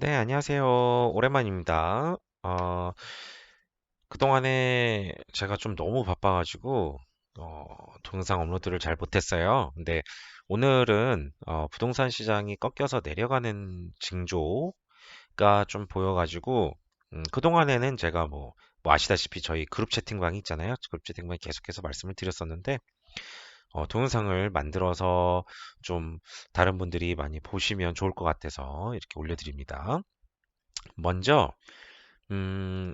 네, 안녕하세요. 오랜만입니다. 그동안에 제가 좀 너무 바빠가지고, 동영상 업로드를 잘 못했어요. 근데 오늘은, 부동산 시장이 꺾여서 내려가는 징조가 좀 보여가지고, 그동안에는 제가 뭐 아시다시피 저희 그룹 채팅방이 있잖아요. 그룹 채팅방에 계속해서 말씀을 드렸었는데, 동영상을 만들어서 좀 다른 분들이 많이 보시면 좋을 것 같아서 이렇게 올려드립니다. 먼저, 음,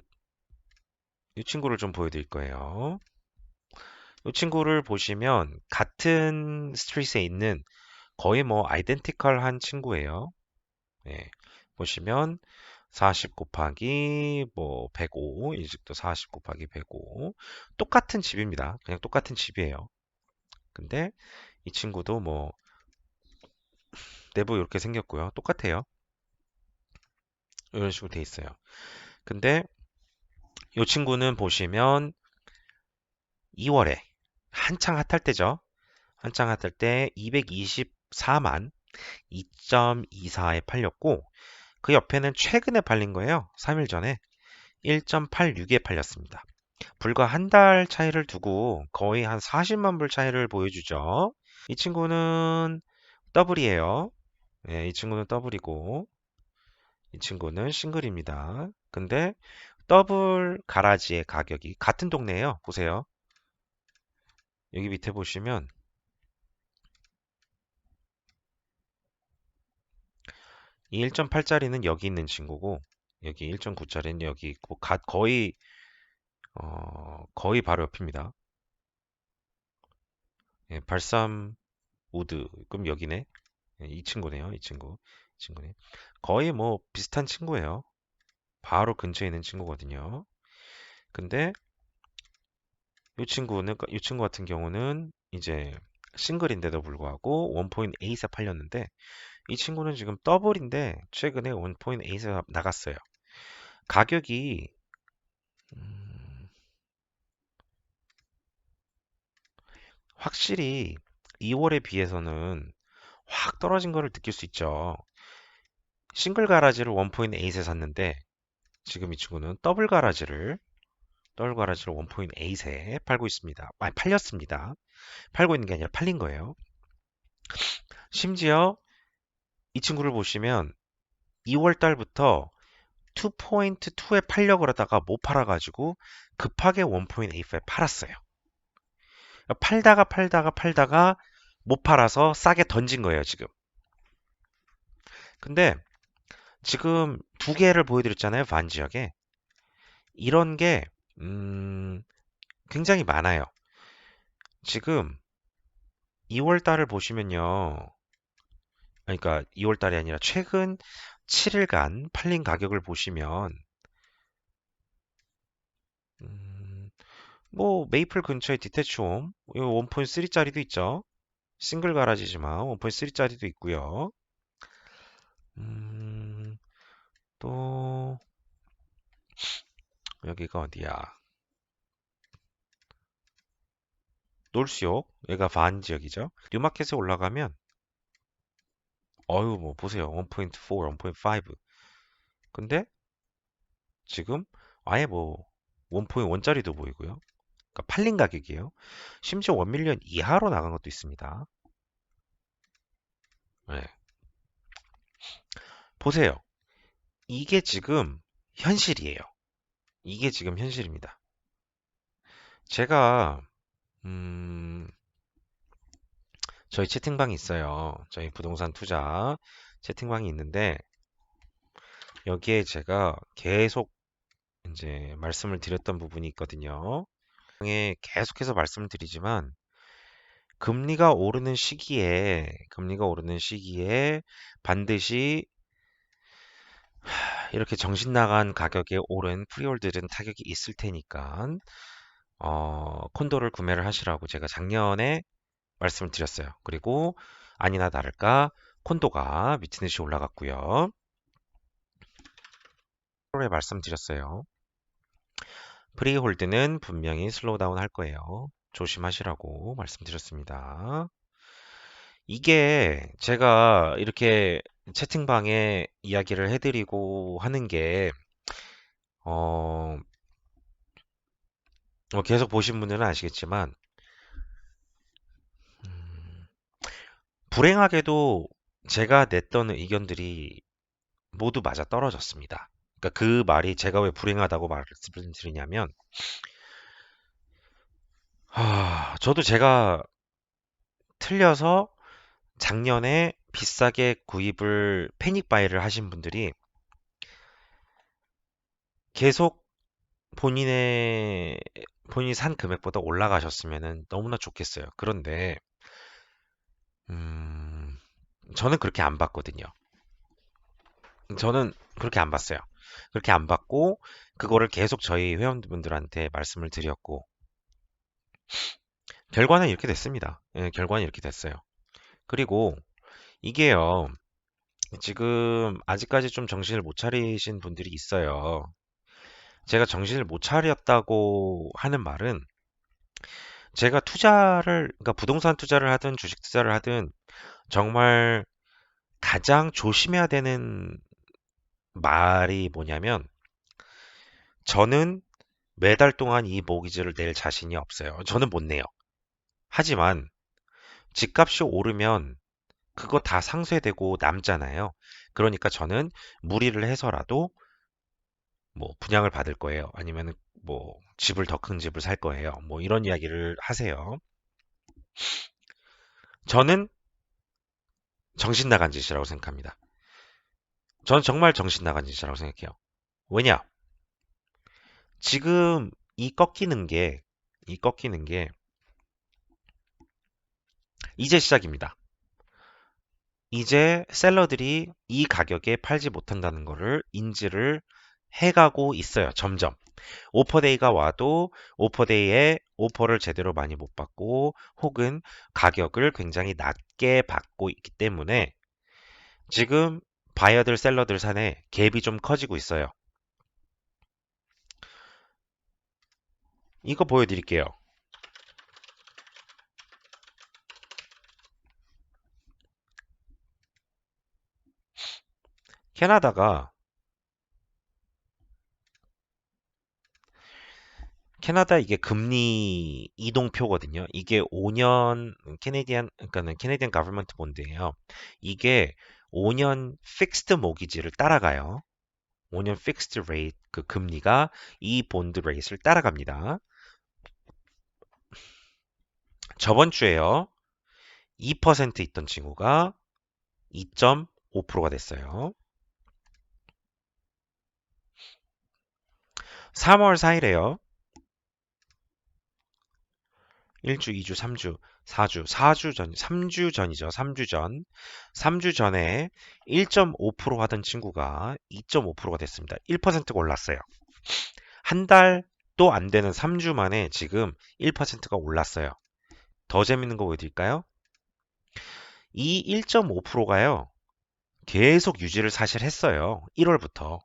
이 친구를 좀 보여드릴 거예요. 이 친구를 보시면 같은 스트릿에 있는 거의 뭐 아이덴티컬한 친구예요. 예, 보시면 40 곱하기 뭐 105, 이 집도 40 곱하기 105. 똑같은 집입니다. 그냥 똑같은 집이에요. 근데 이 친구도 뭐 내부 이렇게 생겼고요. 똑같아요. 이런 식으로 돼 있어요. 근데 이 친구는 보시면 2월에 한창 핫할 때죠. 한창 핫할 때 224만 2.24에 팔렸고 그 옆에는 최근에 팔린 거예요. 3일 전에 1.86에 팔렸습니다. 불과 한 달 차이를 두고 거의 한 40만 불 차이를 보여주죠. 이 친구는 더블이에요. 이 친구는 더블이고 이 친구는 싱글입니다. 근데 더블 가라지의 가격이 같은 동네예요. 보세요. 여기 밑에 보시면 이 1.8짜리는 여기 있는 친구고 여기 1.9짜리는 여기 있고 거의 바로 옆입니다. 예, 발삼 우드 그럼 여기네. 예, 이 친구네요. 이 친구네. 거의 뭐 비슷한 친구예요. 바로 근처에 있는 친구거든요. 근데 이 친구 같은 경우는 이제 싱글인데도 불구하고 1.8에 팔렸는데 이 친구는 지금 더블인데 최근에 1.8에 나갔어요. 가격이 음, 확실히 2월에 비해서는 확 떨어진 거를 느낄 수 있죠. 싱글 가라지를 1.8에 샀는데 지금 이 친구는 더블 가라지를 1.8에 팔고 있습니다. 아니, 팔렸습니다. 팔고 있는 게 아니라 팔린 거예요. 심지어 이 친구를 보시면 2월 달부터 2.2에 팔려고 그러다가 못 팔아가지고 급하게 1.8에 팔았어요. 팔다가 못 팔아서 싸게 던진 거예요, 지금. 근데 지금 두 개를 보여드렸잖아요, 반 지역에. 이런 게 음, 굉장히 많아요. 지금 2월 달을 보시면요. 그러니까 2월 달이 아니라 최근 7일간 팔린 가격을 보시면 음, 뭐 메이플 근처에 디태치홈 1.3짜리도 있죠. 싱글 가라지지만 1.3짜리도 있고요. 음, 또 여기가 어디야? 놀수역 여기가 반 지역이죠. 뉴마켓에 올라가면 어유 뭐 보세요. 1.4, 1.5. 근데 지금 아예 뭐 1.1짜리도 보이고요. 그러니까 팔린 가격이에요. 심지어 1밀리언 이하로 나간 것도 있습니다. 네. 보세요. 이게 지금 현실이에요. 이게 지금 현실입니다. 제가 음, 저희 채팅방이 있어요. 저희 부동산 투자 채팅방이 있는데 여기에 제가 계속 이제 말씀을 드렸던 부분이 있거든요. 계속해서 말씀을 드리지만 금리가 오르는 시기에 반드시 이렇게 정신 나간 가격에 오른 프리홀드는 타격이 있을 테니까 콘도를 구매를 하시라고 제가 작년에 말씀을 드렸어요. 그리고 아니나 다를까 콘도가 미친 듯이 올라갔고요. 8월에 말씀드렸어요. 프리홀드는 분명히 슬로우 다운 할 거예요. 조심하시라고 말씀드렸습니다. 이게 제가 이렇게 채팅방에 이야기를 해드리고 하는 게, 어, 계속 보신 분들은 아시겠지만, 음, 불행하게도 제가 냈던 의견들이 모두 맞아 떨어졌습니다. 그러니까 그 말이 제가 왜 불행하다고 말씀드리냐면, 저도 제가 틀려서 작년에 비싸게 구입을 패닉 바이를 하신 분들이 계속 본인의 본인이 산 금액보다 올라가셨으면 너무나 좋겠어요. 그런데 음, 저는 그렇게 안 봤거든요. 저는 그렇게 안 봤어요. 그렇게 안 봤고 그거를 계속 저희 회원분들한테 말씀을 드렸고 결과는 이렇게 됐습니다. 예, 결과는 이렇게 됐어요. 그리고 이게요. 지금 아직까지 좀 정신을 못 차리신 분들이 있어요. 제가 정신을 못 차렸다고 하는 말은 제가 그러니까 부동산 투자를 하든 주식 투자를 하든 정말 가장 조심해야 되는 말이 뭐냐면 저는 매달 동안 이 모기지를 낼 자신이 없어요. 저는 못 내요. 하지만 집값이 오르면 그거 다 상쇄되고 남잖아요. 그러니까 저는 무리를 해서라도 뭐 분양을 받을 거예요. 아니면 뭐 집을 더 큰 집을 살 거예요. 뭐 이런 이야기를 하세요. 저는 정신 나간 짓이라고 생각합니다. 저는 정말 정신 나간 짓이라고 생각해요. 왜냐? 지금 이 꺾이는 게 이제 시작입니다. 이제 셀러들이 이 가격에 팔지 못한다는 것을 인지를 해가고 있어요. 점점. 오퍼데이가 와도 오퍼데이에 오퍼를 제대로 많이 못 받고 혹은 가격을 굉장히 낮게 받고 있기 때문에 지금 바이어들 셀러들 산에 갭이 좀 커지고 있어요. 이거 보여드릴게요. 캐나다가 캐나다 이게 금리 이동표거든요. 이게 5년 그러니까는 캐네디언 가버먼트 본드예요. 이게 5년 픽스드 모기지를 따라가요. 5년 픽스드 레이트 그 금리가 이 본드 레이트를 따라갑니다. 저번 주에요. 2% 있던 친구가 2.5%가 됐어요. 3월 4일에요. 1주, 2주, 3주, 4주, 4주 전, 3주 전이죠. 3주 전. 3주 전에 1.5% 하던 친구가 2.5%가 됐습니다. 1%가 올랐어요. 한 달도 안 되는 3주 만에 지금 1%가 올랐어요. 더 재밌는 거 보여드릴까요? 이 1.5%가요. 계속 유지를 사실 했어요. 1월부터.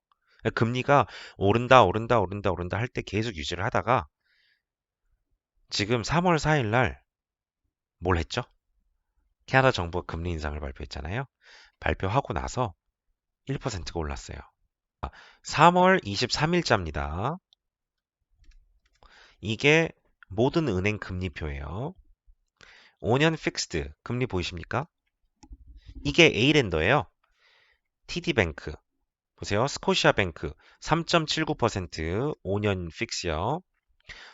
금리가 오른다, 오른다, 오른다, 오른다 할 때 계속 유지를 하다가 지금 3월 4일 날 뭘 했죠? 캐나다 정부가 금리 인상을 발표했잖아요. 발표하고 나서 1%가 올랐어요. 3월 23일자입니다. 이게 모든 은행 금리표예요. 5년 픽스드 금리 보이십니까? 이게 A랜더예요. TD뱅크 보세요. 스코시아뱅크 3.79% 5년 픽스요.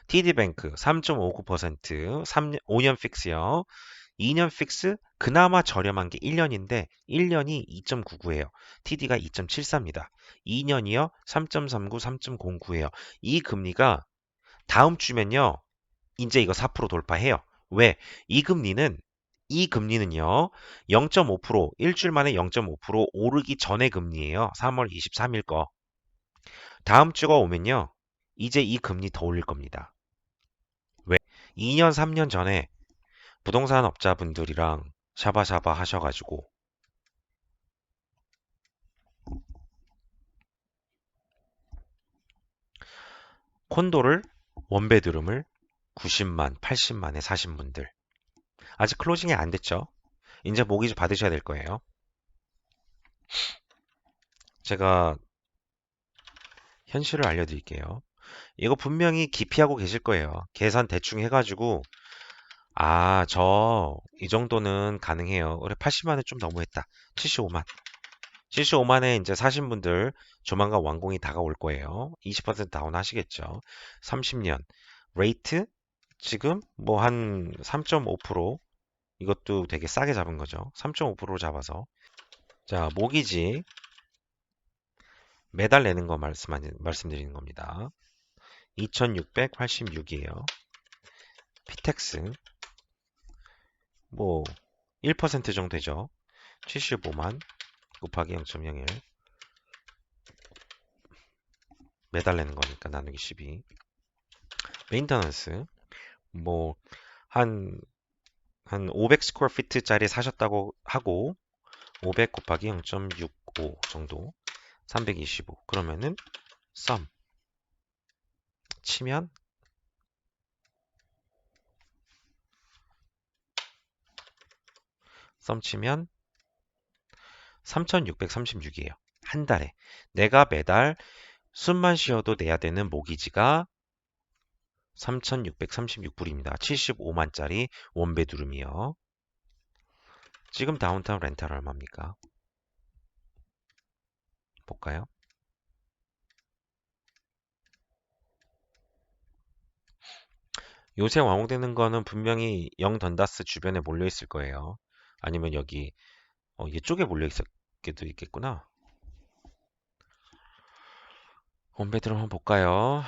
TD뱅크 3.59% 5년 픽스요. 2년 픽스 그나마 저렴한 게 1년인데 1년이 2.99예요. TD가 2.74입니다. 2년이요 3.39, 3.09예요. 이 금리가 다음 주면요. 이제 이거 4% 돌파해요. 왜? 이 금리는 이 금리는요. 0.5% 일주일 만에 0.5% 오르기 전의 금리예요. 3월 23일 거. 다음 주가 오면요. 이제 이 금리 더 올릴 겁니다. 왜? 2년, 3년 전에 부동산 업자분들이랑 샤바샤바 하셔가지고 콘도를 원베드룸을 90만, 80만에 사신 분들 아직 클로징이 안 됐죠? 이제 모기지 받으셔야 될 거예요. 제가 현실을 알려드릴게요. 이거 분명히 기피하고 계실 거예요. 계산 대충 해가지고 이 정도는 가능해요. 그래, 80만에 좀 너무했다. 75만. 75만에 이제 사신 분들 조만간 완공이 다가올 거예요. 20% 다운 하시겠죠. 30년. 레이트? 지금 뭐 한 3.5%. 이것도 되게 싸게 잡은 거죠. 3.5% 잡아서. 자, 모기지 매달 내는 거 말씀드리는 겁니다. 2686이에요. 피텍스 뭐 1% 정도 되죠. 75만 곱하기 0.01 매달 내는 거니까 나누기 12. 메인터넌스 뭐 한 500 스퀘어 피트짜리 사셨다고 하고 500 곱하기 0.65 정도 325 그러면은 썸 치면 썸 치면 3636이에요. 한 달에 내가 매달 숨만 쉬어도 내야 되는 모기지가 3636불입니다. 75만짜리 원베드룸이요. 지금 다운타운 렌탈 얼마입니까? 볼까요? 요새 완공되는 거는 분명히 영 던다스 주변에 몰려 있을 거예요. 아니면 여기 이쪽에 몰려 있었게도 있겠구나. 원베드룸 한번 볼까요?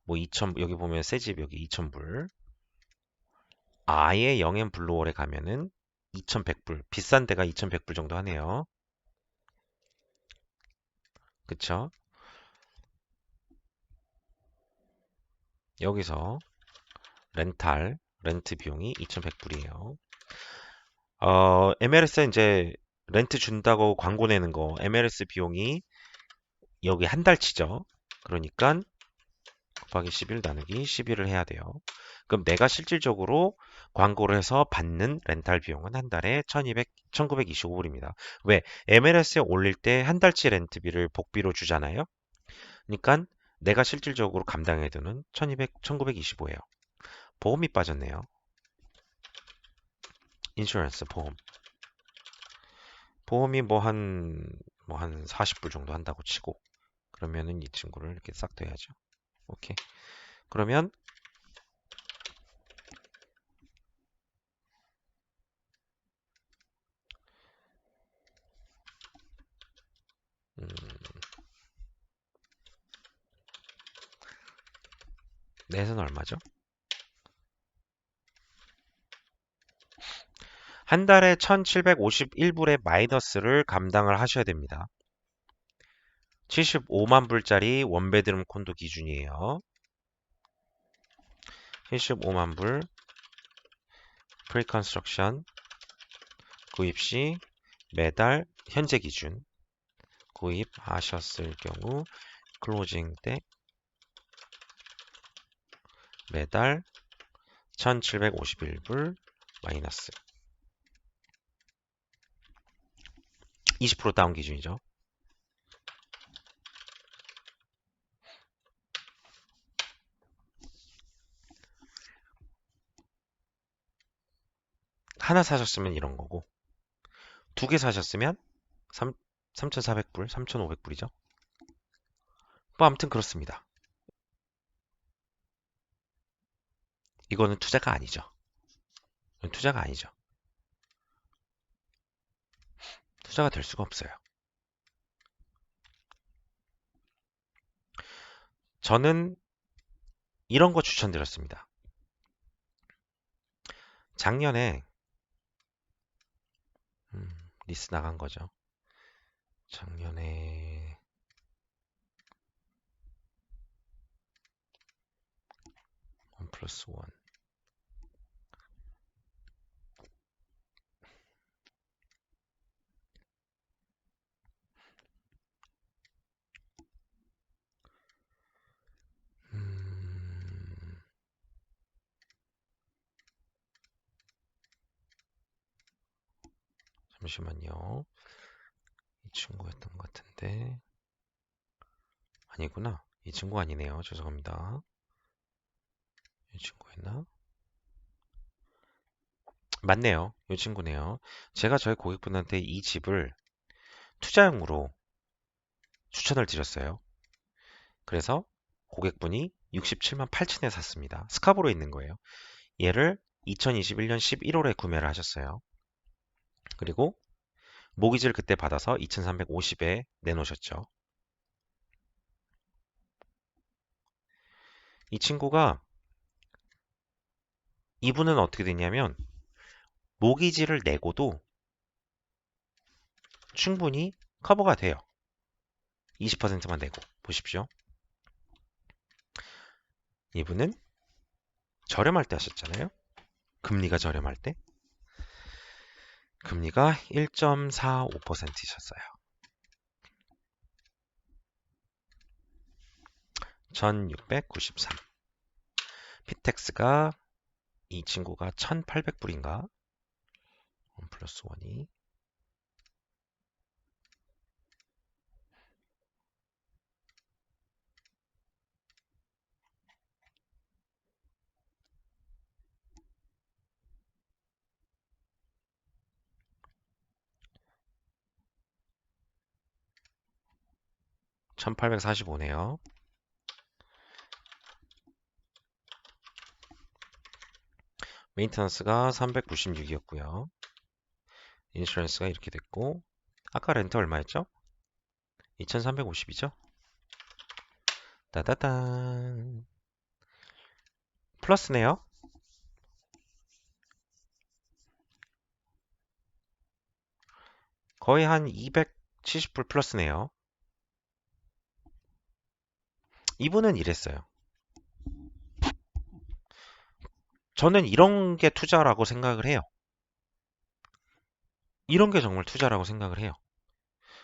뭐 2천 여기 보면 새 집 여기 2,000불. 아예 영앤 블루월에 가면은 2,100불. 비싼 데가 2,100불 정도 하네요. 그쵸? 여기서 렌트 비용이 2,100불이에요. MLS 이제 렌트 준다고 광고 내는 거 MLS 비용이 여기 한 달치죠. 그러니까 곱하기 11 나누기 11을 해야 돼요. 그럼 내가 실질적으로 광고를 해서 받는 렌탈 비용은 한 달에 1925불입니다. 왜? MLS에 올릴 때 한 달치 렌트비를 복비로 주잖아요. 그러니까 내가 실질적으로 감당해야 되는 1925예요. 보험이 빠졌네요. 인슈런스 보험. 보험이 뭐 한 40불 정도 한다고 치고 그러면은 이 친구를 이렇게 싹 둬야죠. 오케이. 그러면 음, 넷은 얼마죠? 한 달에 1751불의 마이너스를 감당을 하셔야 됩니다. 75만 불짜리 원베드룸 콘도 기준이에요. 75만 불 프리컨스트럭션 구입 시 매달 현재 기준 구입하셨을 경우 클로징 때 매달 1751불 마이너스 20% 다운 기준이죠. 하나 사셨으면 이런 거고 두 개 사셨으면 3,400불, 3,500불이죠. 뭐 아무튼 그렇습니다. 이거는 투자가 아니죠. 이건 투자가 아니죠. 투자가 될 수가 없어요. 저는 이런 거 추천드렸습니다. 작년에 리스 나간 거죠. 작년에 원 플러스 원 음, 잠시만요. 이 친구였던 것 같은데. 아니구나. 이 친구 아니네요. 죄송합니다. 이 친구였나? 맞네요. 이 친구네요. 제가 저희 고객분한테 이 집을 투자용으로 추천을 드렸어요. 그래서 고객분이 67만 8천에 샀습니다. 스카보로에 있는 거예요. 얘를 2021년 11월에 구매를 하셨어요. 그리고 모기지를 그때 받아서 2,350에 내놓으셨죠. 이 친구가 이분은 어떻게 됐냐면 모기지를 내고도 충분히 커버가 돼요. 20%만 내고 보십시오. 이분은 저렴할 때 하셨잖아요. 금리가 저렴할 때. 금리가 1.45%셨어요. 1693. 피텍스가 이 친구가 1800불인가? 1 플러스 1이 1845네요. 메인터넌스가 396이었고요. 인슈런스가 이렇게 됐고 아까 렌트 얼마였죠? 2350이죠? 따다단 플러스네요. 거의 한 270불 플러스네요. 이분은 이랬어요. 저는 이런 게 투자라고 생각을 해요. 이런 게 정말 투자라고 생각을 해요.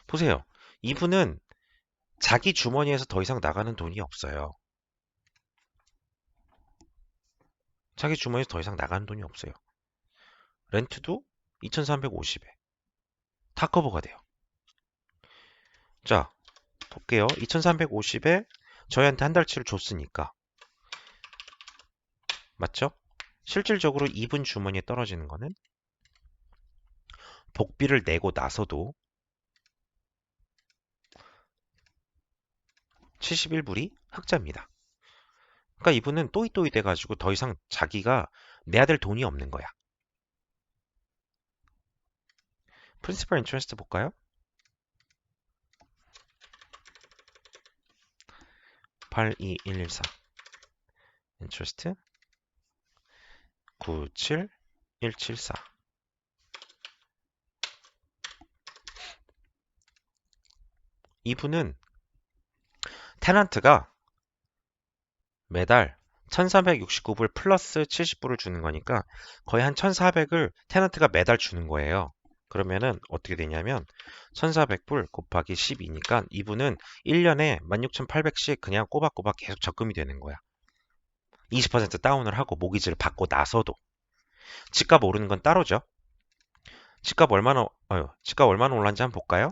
보세요. 이분은 자기 주머니에서 더 이상 나가는 돈이 없어요. 자기 주머니에서 더 이상 나가는 돈이 없어요. 렌트도 2350에 다 커버가 돼요. 자, 볼게요. 2350에 저희한테 한 달치를 줬으니까 맞죠? 실질적으로 이분 주머니에 떨어지는 거는 복비를 내고 나서도 71불이 흑자입니다. 그러니까 이분은 또이또이 돼가지고 더 이상 자기가 내야 될 돈이 없는 거야. 프린시펄 인트레스트 볼까요? 82114 인트레스트 97174 이분은 테넌트가 매달 1369불 플러스 70불을 주는 거니까 거의 한 1400을 테넌트가 매달 주는 거예요. 그러면은 어떻게 되냐면 1400불 곱하기 12니까 이분은 1년에 16,800씩 그냥 꼬박꼬박 계속 적금이 되는 거야. 20% 다운을 하고 모기지를 받고 나서도 집값 오르는 건 따로죠. 집값 얼마나 올랐는지 한번 볼까요?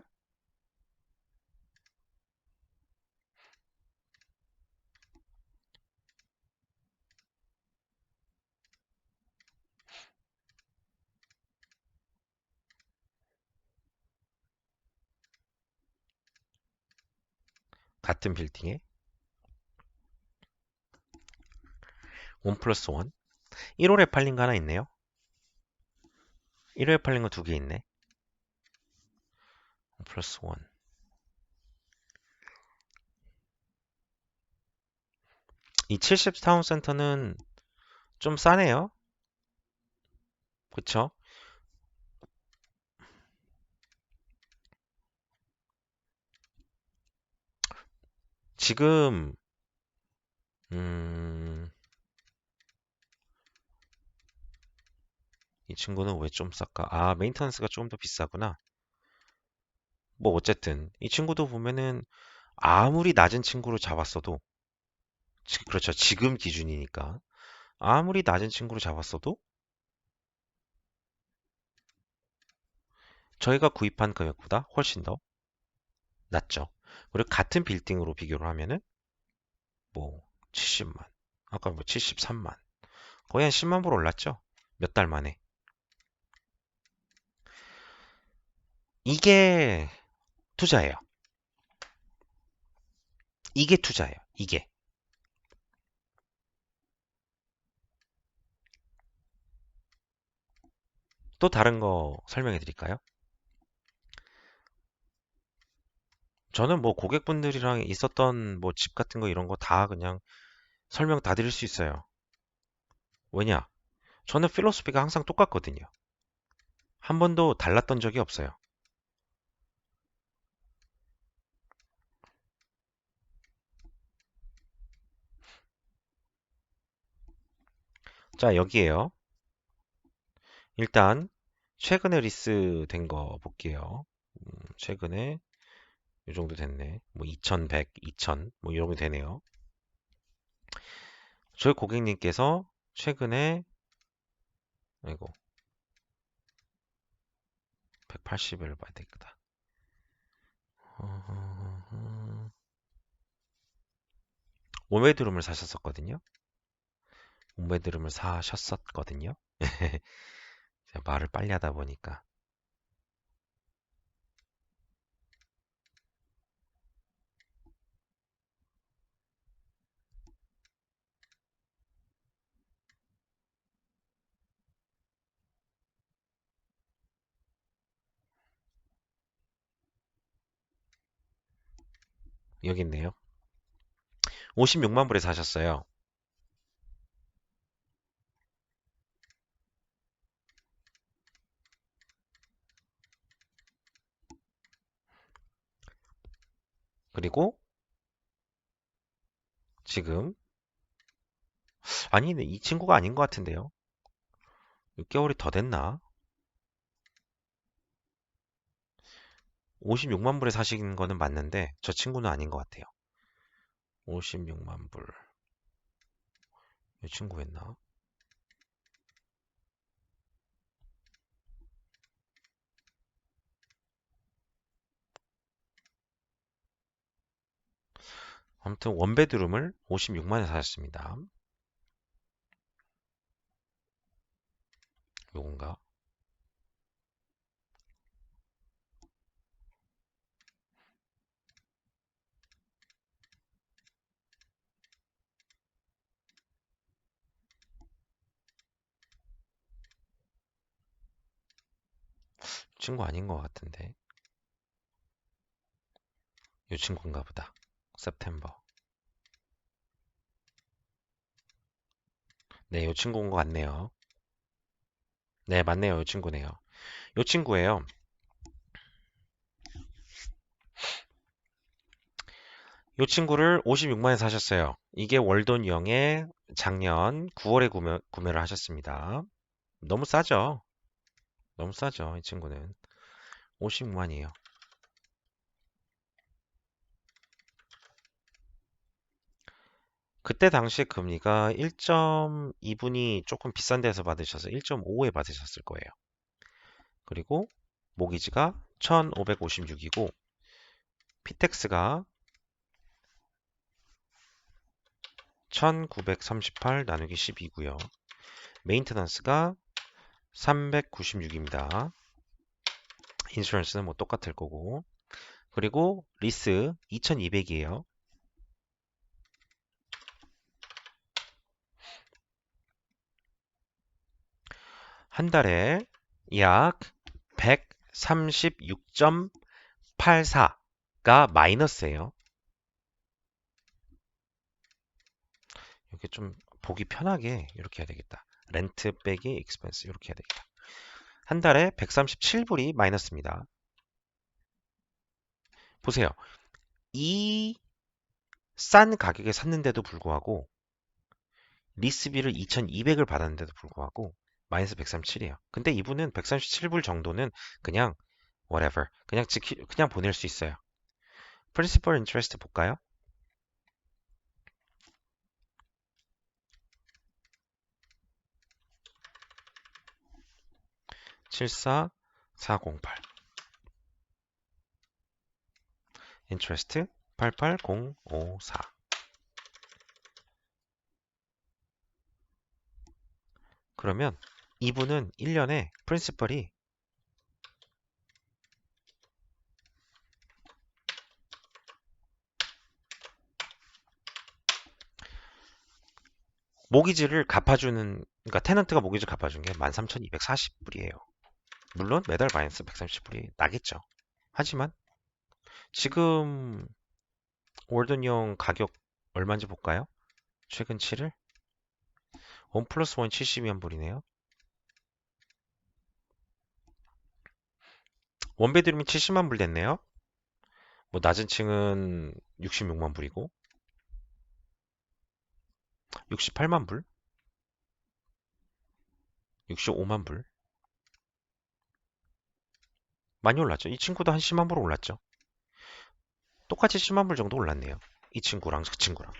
같은 빌딩에 1 플러스 1 1월에 팔린 거 하나 있네요. 1월에 팔린 거 두 개 있네. 1 플러스 1 이 70타운 센터는 좀 싸네요. 그쵸? 지금 이 친구는 왜 좀 쌀까? 아, 메인터넌스가 조금 더 비싸구나. 뭐 어쨌든 이 친구도 보면은 아무리 낮은 친구로 잡았어도 그렇죠. 지금 기준이니까 아무리 낮은 친구로 잡았어도 저희가 구입한 금액보다 훨씬 더 낮죠. 그리고 같은 빌딩으로 비교를 하면은 뭐 70만, 아까 뭐 73만, 거의 한 10만 불 올랐죠. 몇 달 만에. 이게 투자예요. 이게 투자예요. 이게. 또 다른 거 설명해 드릴까요? 저는 뭐 고객분들이랑 있었던 뭐 집 같은 거 이런 거 다 그냥 설명 다 드릴 수 있어요. 왜냐? 저는 필로소피가 항상 똑같거든요. 한 번도 달랐던 적이 없어요. 자, 여기에요. 일단 최근에 리스된 거 볼게요. 최근에 이 정도 됐네. 뭐 2100, 2000, 뭐 이러면 되네요. 저희 고객님께서 최근에 아이고 180을 봐야 되겠다. 5매드룸을 사셨었거든요. 5매드룸을 사셨었거든요. 제가 말을 빨리 하다 보니까 여기 있네요. 56만 불에 사셨어요. 그리고 지금 아니네, 이 친구가 아닌 것 같은데요. 6개월이 더 됐나? 56만 불에 사신 거는 맞는데 저 친구는 아닌 것 같아요. 56만 불. 이 친구였나? 아무튼 원베드룸을 56만에 사셨습니다. 요건가? 친구 아닌 것 같은데. 요 친구인가 보다. September. 네, 요 친구인 것 같네요. 네, 맞네요. 요 친구네요. 요 친구예요. 요 친구를 56만에 사셨어요. 이게 월돈형에 작년 9월에 구매를 하셨습니다. 너무 싸죠? 너무 싸죠, 이 친구는. 56만이에요. 그때 당시 금리가 1.2분이 조금 비싼 데서 받으셔서 1.5에 받으셨을 거예요. 그리고 모기지가 1,556이고 피텍스가 1,938 나누기 12고요. 메인테넌스가 396입니다. 인슈런스는 뭐 똑같을 거고. 그리고 리스 2,200이에요. 한 달에 약 136.84가 마이너스예요. 이렇게 좀 보기 편하게 이렇게 해야 되겠다. 렌트 빼기 익스펜스 이렇게 해야 되겠다. 한 달에 137불이 마이너스입니다. 보세요. 이 싼 가격에 샀는데도 불구하고 리스비를 2,200을 받았는데도 불구하고 마이너스 137이에요. 근데 이분은 137불 정도는 그냥 whatever 그냥 보낼 수 있어요. Principal Interest 볼까요? 74408 interest 88054. 그러면 이분은 1년에 프린시펄이 모기지를 갚아주는, 그러니까 테넌트가 모기지를 갚아준 게 13,240불이에요. 물론 매달 마이너스 130불이 나겠죠. 하지만 지금 월든용 가격 얼마인지 볼까요? 최근 7일 1 플러스 1 72만 불이네요. 원베드룸이 70만 불 됐네요. 뭐 낮은 층은 66만 불이고 68만 불, 65만 불. 많이 올랐죠. 이 친구도 한 10만 불 올랐죠. 똑같이 10만 불 정도 올랐네요. 이 친구랑 그 친구랑.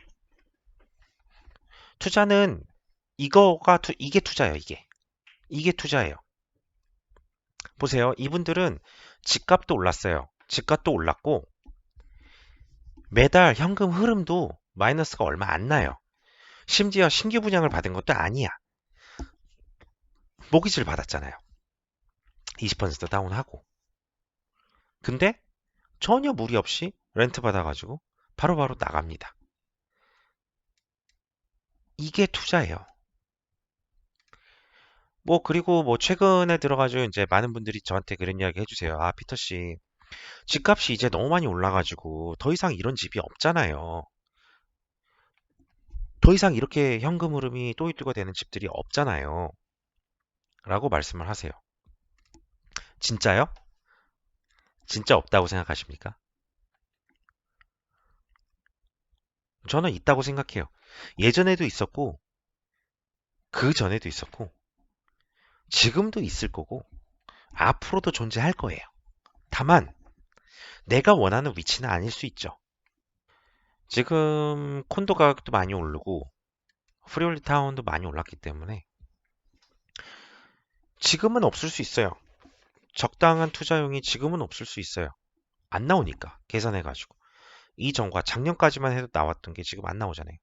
투자는 이게 투자예요, 이게. 이게 투자예요. 보세요. 이분들은 집값도 올랐어요. 집값도 올랐고 매달 현금 흐름도 마이너스가 얼마 안 나요. 심지어 신규 분양을 받은 것도 아니야. 모기지를 받았잖아요. 20% 다운하고. 근데 전혀 무리 없이 렌트 받아가지고 바로바로 나갑니다. 이게 투자예요. 뭐 그리고 뭐 최근에 들어가지고 이제 많은 분들이 저한테 그런 이야기 해주세요. 아, 피터 씨, 집값이 이제 너무 많이 올라가지고 더 이상 이런 집이 없잖아요. 더 이상 이렇게 현금 흐름이 또이또이가 되는 집들이 없잖아요. 라고 말씀을 하세요. 진짜요? 진짜 없다고 생각하십니까? 저는 있다고 생각해요. 예전에도 있었고, 그 전에도 있었고, 지금도 있을 거고, 앞으로도 존재할 거예요. 다만, 내가 원하는 위치는 아닐 수 있죠. 지금 콘도 가격도 많이 오르고, 프리홀리 타운도 많이 올랐기 때문에, 지금은 없을 수 있어요. 적당한 투자용이 지금은 없을 수 있어요. 안 나오니까, 계산해가지고. 이 전과 작년까지만 해도 나왔던 게 지금 안 나오잖아요.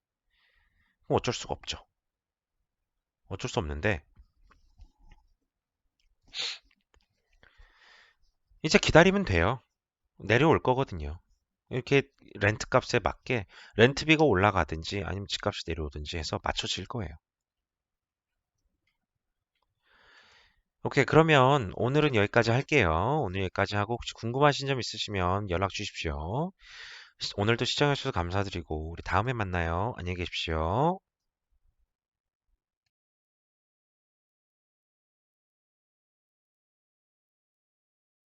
그럼 어쩔 수가 없죠. 어쩔 수 없는데, 이제 기다리면 돼요. 내려올 거거든요. 이렇게 렌트 값에 맞게 렌트비가 올라가든지 아니면 집값이 내려오든지 해서 맞춰질 거예요. 오케이, 그러면 오늘은 여기까지 할게요. 오늘 여기까지 하고 혹시 궁금하신 점 있으시면 연락 주십시오. 오늘도 시청해주셔서 감사드리고 우리 다음에 만나요. 안녕히 계십시오.